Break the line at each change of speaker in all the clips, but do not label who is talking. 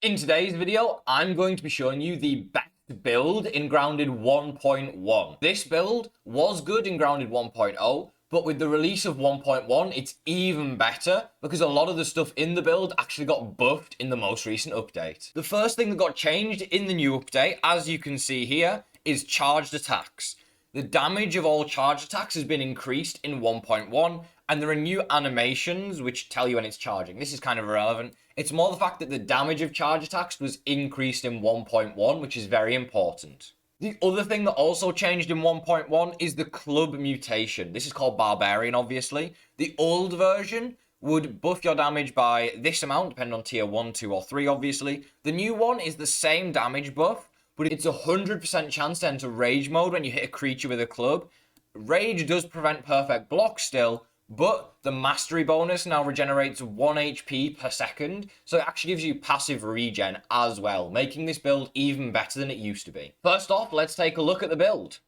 In today's video, I'm going to be showing you the best build in Grounded 1.1. This build was good in Grounded 1.0, but with the release of 1.1, it's even better because a lot of the stuff in the build actually got buffed in the most recent update. The first thing that got changed in the new update, as you can see here, is charged attacks. The damage of all charged attacks has been increased in 1.1, and there are new animations which tell you when it's charging. This is kind of irrelevant. It's more the fact that the damage of charge attacks was increased in 1.1, which is very important. The other thing that also changed in 1.1 is the club mutation. This is called Barbarian, obviously. The old version would buff your damage by this amount, depending on tier 1, 2, or 3, obviously. The new one is the same damage buff, but it's a 100% chance to enter Rage mode when you hit a creature with a club. Rage does prevent perfect block still, but the mastery bonus now regenerates 1 HP per second, so it actually gives you passive regen as well, making this build even better than it used to be. First off, let's take a look at the build.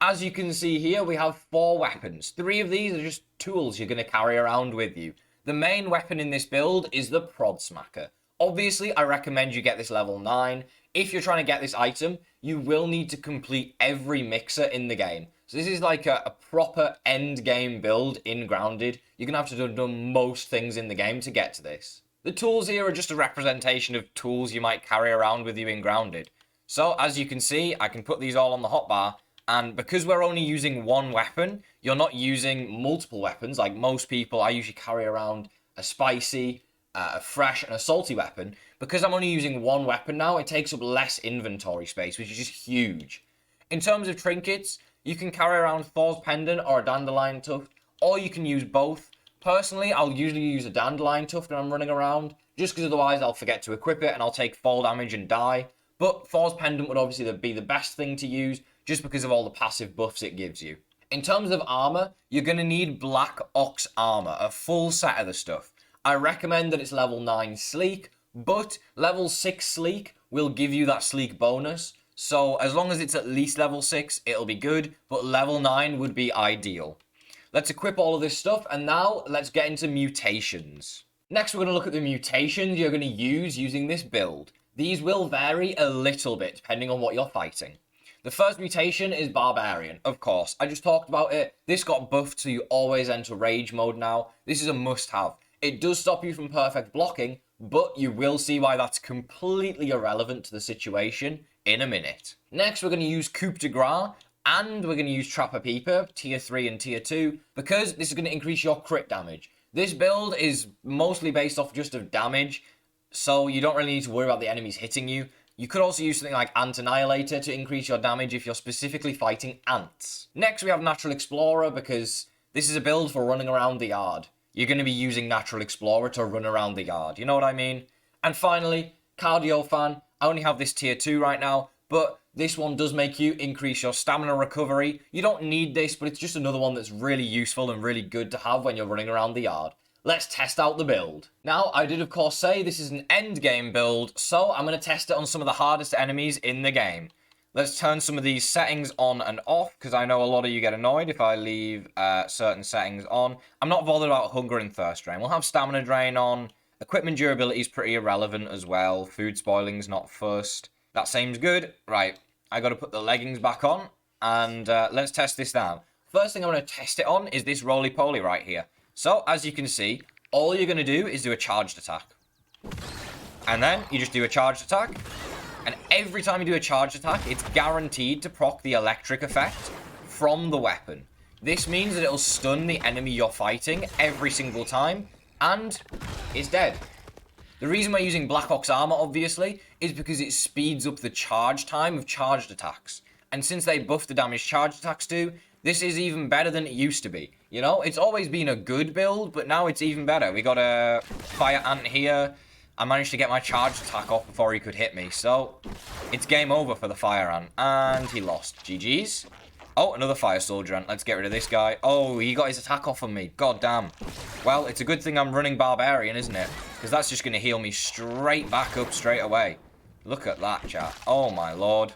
As you can see here, we have 4 weapons. 3 of these are just tools you're going to carry around with you. The main weapon in this build is the Prod Smacker. Obviously, I recommend you get this level 9. If you're trying to get this item, you will need to complete every mixer in the game. So this is like a proper end game build in Grounded. You're going to have to do most things in the game to get to this. The tools here are just a representation of tools you might carry around with you in Grounded. So as you can see, I can put these all on the hotbar. And because we're only using one weapon, you're not using multiple weapons. Like most people, I usually carry around a spicy, a fresh, and a salty weapon. Because I'm only using one weapon now, it takes up less inventory space, which is just huge. In terms of trinkets, you can carry around Thor's Pendant or a Dandelion Tuft, or you can use both. Personally, I'll usually use a Dandelion Tuft when I'm running around, just because otherwise I'll forget to equip it and I'll take fall damage and die. But Thor's Pendant would obviously be the best thing to use, just because of all the passive buffs it gives you. In terms of armor, you're going to need Black Ox armor, a full set of the stuff. I recommend that it's level 9 sleek, but level 6 sleek will give you that sleek bonus. So as long as it's at least level 6, it'll be good, but level 9 would be ideal. Let's equip all of this stuff, and now let's get into mutations. Next, we're going to look at the mutations you're going to use using this build. These will vary a little bit depending on what you're fighting. The first mutation is Barbarian, of course. I just talked about it. This got buffed so you always enter Rage mode now. This is a must-have. It does stop you from perfect blocking, but you will see why that's completely irrelevant to the situation in a minute. Next, we're going to use Coup de Grace, and we're going to use Trapper Peeper, tier 3 and tier 2, because this is going to increase your crit damage. This build is mostly based off just of damage, so you don't really need to worry about the enemies hitting you. You could also use something like Ant Annihilator to increase your damage if you're specifically fighting ants. Next, we have Natural Explorer, because this is a build for running around the yard. You're going to be using Natural Explorer to run around the yard, you know what I mean? And finally, Cardio Fan. I only have this tier 2 right now, but this one does make you increase your stamina recovery. You don't need this, but it's just another one that's really useful and really good to have when you're running around the yard. Let's test out the build. Now, I did of course say this is an end game build, so I'm going to test it on some of the hardest enemies in the game. Let's turn some of these settings on and off, because I know a lot of you get annoyed if I leave certain settings on. I'm not bothered about Hunger and Thirst Drain. We'll have Stamina Drain on. Equipment durability is pretty irrelevant as well. Food spoiling's not first. That seems good. Right, I got to put the leggings back on, and let's test this now. First thing I'm going to test it on is this roly-poly right here. So, as you can see, all you're going to do is do a charged attack. And then you just do a charged attack. And every time you do a charged attack, it's guaranteed to proc the electric effect from the weapon. This means that it'll stun the enemy you're fighting every single time, and it's dead. The reason we're using Black Ox armor, obviously, is because it speeds up the charge time of charged attacks. And since they buff the damage charged attacks do, this is even better than it used to be. You know, it's always been a good build, but now it's even better. We got a Fire Ant here. I managed to get my charged attack off before he could hit me. So, it's game over for the Fire Ant. And he lost. GG's. Oh, another Fire Soldier Ant. Let's get rid of this guy. Oh, he got his attack off on me. God damn. Well, it's a good thing I'm running Barbarian, isn't it? Because that's just going to heal me straight back up straight away. Look at that, chat. Oh, my lord.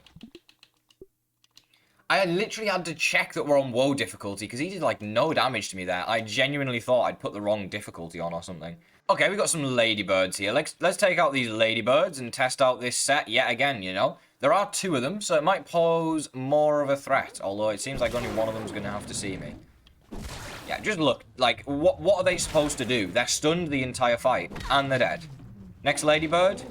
I literally had to check that we're on Woe difficulty because he did like no damage to me there. I genuinely thought I'd put the wrong difficulty on or something. Okay, we got some ladybirds here. Let's take out these ladybirds and test out this set yet again, you know? There are 2 of them, so it might pose more of a threat. Although it seems like only one of them's going to have to see me. Yeah, just look. Like, what are they supposed to do? They're stunned the entire fight. And they're dead. Next ladybird.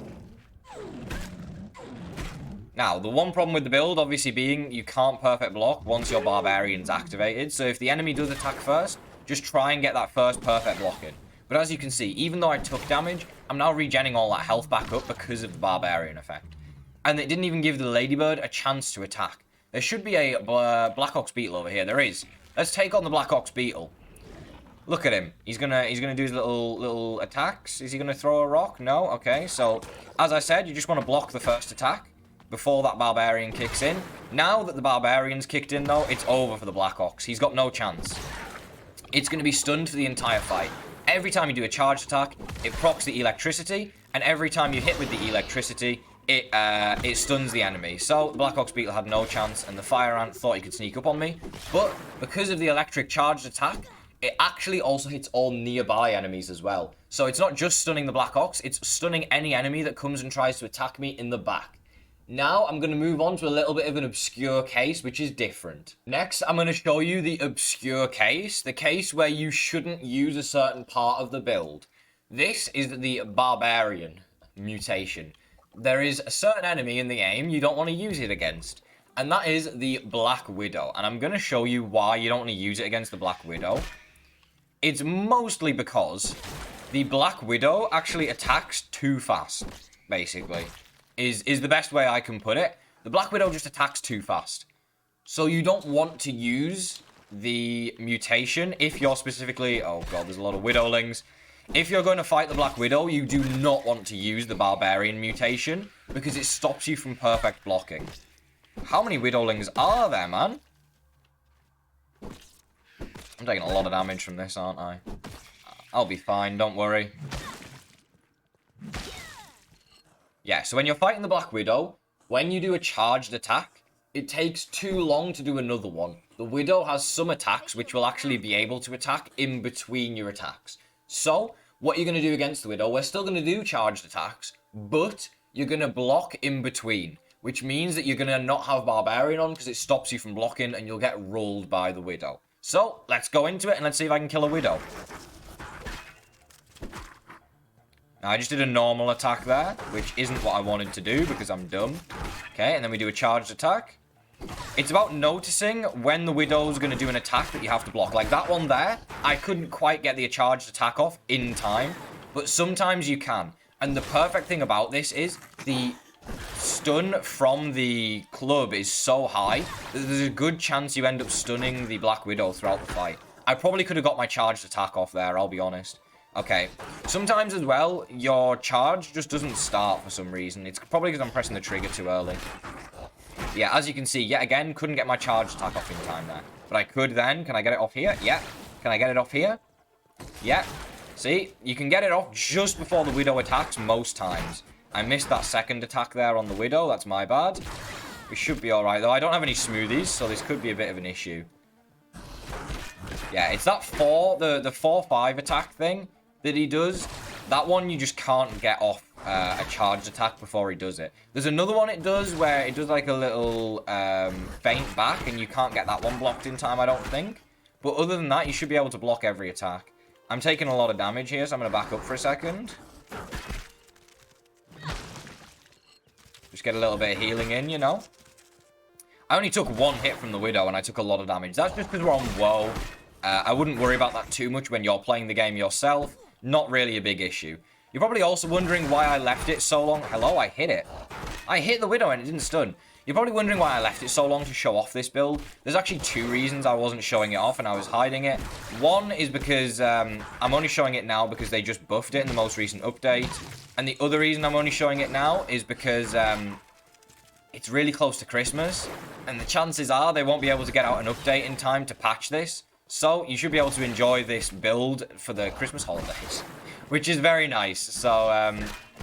Now, the one problem with the build, obviously, being you can't perfect block once your barbarian's activated. So if the enemy does attack first, just try and get that first perfect block in. But as you can see, even though I took damage, I'm now regenning all that health back up because of the barbarian effect. And it didn't even give the ladybird a chance to attack. There should be a Black Ox Beetle over here. There is. Let's take on the Black Ox Beetle. Look at him. He's gonna do his little attacks. Is he gonna throw a rock? No? Okay, so as I said, you just want to block the first attack before that barbarian kicks in. Now that the barbarian's kicked in though, it's over for the Black Ox. He's got no chance. It's gonna be stunned for the entire fight. Every time you do a charged attack, it procs the electricity, and every time you hit with the electricity, it stuns the enemy. So the Black Ox Beetle had no chance, and the Fire Ant thought he could sneak up on me. But because of the electric charged attack, it actually also hits all nearby enemies as well. So it's not just stunning the Black Ox, it's stunning any enemy that comes and tries to attack me in the back. Now I'm going to move on to a little bit of an obscure case, which is different. Next, I'm going to show you the obscure case, the case where you shouldn't use a certain part of the build. This is the Barbarian mutation. There is a certain enemy in the game you don't want to use it against, and that is the Black Widow. And I'm going to show you why you don't want to use it against the Black Widow. It's mostly because the Black Widow actually attacks too fast, basically. Is the best way I can put it. The Black Widow just attacks too fast. So you don't want to use the mutation if you're specifically... Oh god, there's a lot of Widowlings. If you're going to fight the Black Widow, you do not want to use the Barbarian mutation because it stops you from perfect blocking. How many Widowlings are there, man? I'm taking a lot of damage from this, aren't I? I'll be fine, don't worry. Yeah, so when you're fighting the Black Widow, when you do a charged attack, it takes too long to do another one. The Widow has some attacks which will actually be able to attack in between your attacks. So, what you're going to do against the Widow, we're still going to do charged attacks, but you're going to block in between, which means that you're going to not have Barbarian on because it stops you from blocking and you'll get rolled by the Widow. So, let's go into it and let's see if I can kill a Widow. Now, I just did a normal attack there, which isn't what I wanted to do because I'm dumb. Okay, and then we do a charged attack. It's about noticing when the Widow's going to do an attack that you have to block. Like that one there, I couldn't quite get the charged attack off in time, but sometimes you can. And the perfect thing about this is the stun from the club is so high that there's a good chance you end up stunning the Black Widow throughout the fight. I probably could have got my charged attack off there, I'll be honest. Okay, sometimes as well, your charge just doesn't start for some reason. It's probably because I'm pressing the trigger too early. Yeah, as you can see, yet again, couldn't get my charge attack off in time there. But I could then. Can I get it off here? Yeah. Can I get it off here? Yeah. See, you can get it off just before the Widow attacks most times. I missed that second attack there on the Widow. That's my bad. We should be alright, though. I don't have any smoothies, so this could be a bit of an issue. Yeah, it's that the 4-5 attack thing that he does. That one you just can't get off a charged attack before he does it. There's another one it does where it does like a little feint back and you can't get that one blocked in time, I don't think. But other than that, you should be able to block every attack. I'm taking a lot of damage here, so I'm going to back up for a second. Just get a little bit of healing in, you know. I only took one hit from the Widow and I took a lot of damage. That's just because we're on WoW. I wouldn't worry about that too much when you're playing the game yourself. Not really a big issue. You're probably also wondering why I left it so long. Hello, I hit it. I hit the Widow and it didn't stun. You're probably wondering why I left it so long to show off this build. There's actually two reasons I wasn't showing it off and I was hiding it. One is because I'm only showing it now because they just buffed it in the most recent update. And the other reason I'm only showing it now is because it's really close to Christmas. And the chances are they won't be able to get out an update in time to patch this. So you should be able to enjoy this build for the Christmas holidays, which is very nice. So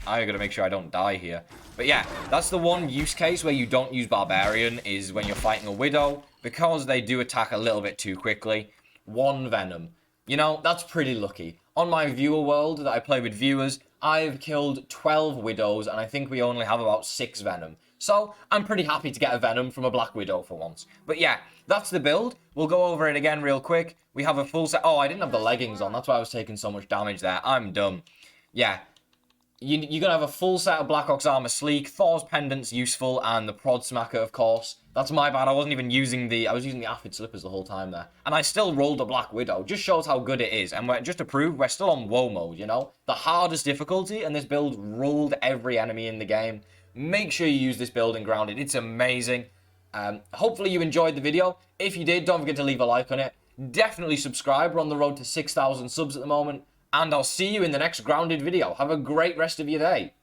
I gotta make sure I don't die here. But yeah, that's the one use case where you don't use Barbarian is when you're fighting a Widow because they do attack a little bit too quickly. 1 Venom. You know, that's pretty lucky. On my viewer world that I play with viewers, I've killed 12 Widows, and I think we only have about 6 Venom. So, I'm pretty happy to get a Venom from a Black Widow for once. But yeah, that's the build. We'll go over it again real quick. We have a full set. Oh, I didn't have the leggings on. That's why I was taking so much damage there. I'm dumb. Yeah. You're going to have a full set of Black Ops armor sleek, Thor's pendant's useful, and the prod smacker, of course. That's my bad. I wasn't even using I was using the Aphid slippers the whole time there. And I still rolled a Black Widow. Just shows how good it is. And just to prove, we're still on WoW mode, you know? The hardest difficulty, and this build ruled every enemy in the game. Make sure you use this build in Grounded. It's amazing. Hopefully you enjoyed the video. If you did, don't forget to leave a like on it. Definitely subscribe. We're on the road to 6,000 subs at the moment. And I'll see you in the next Grounded video. Have a great rest of your day.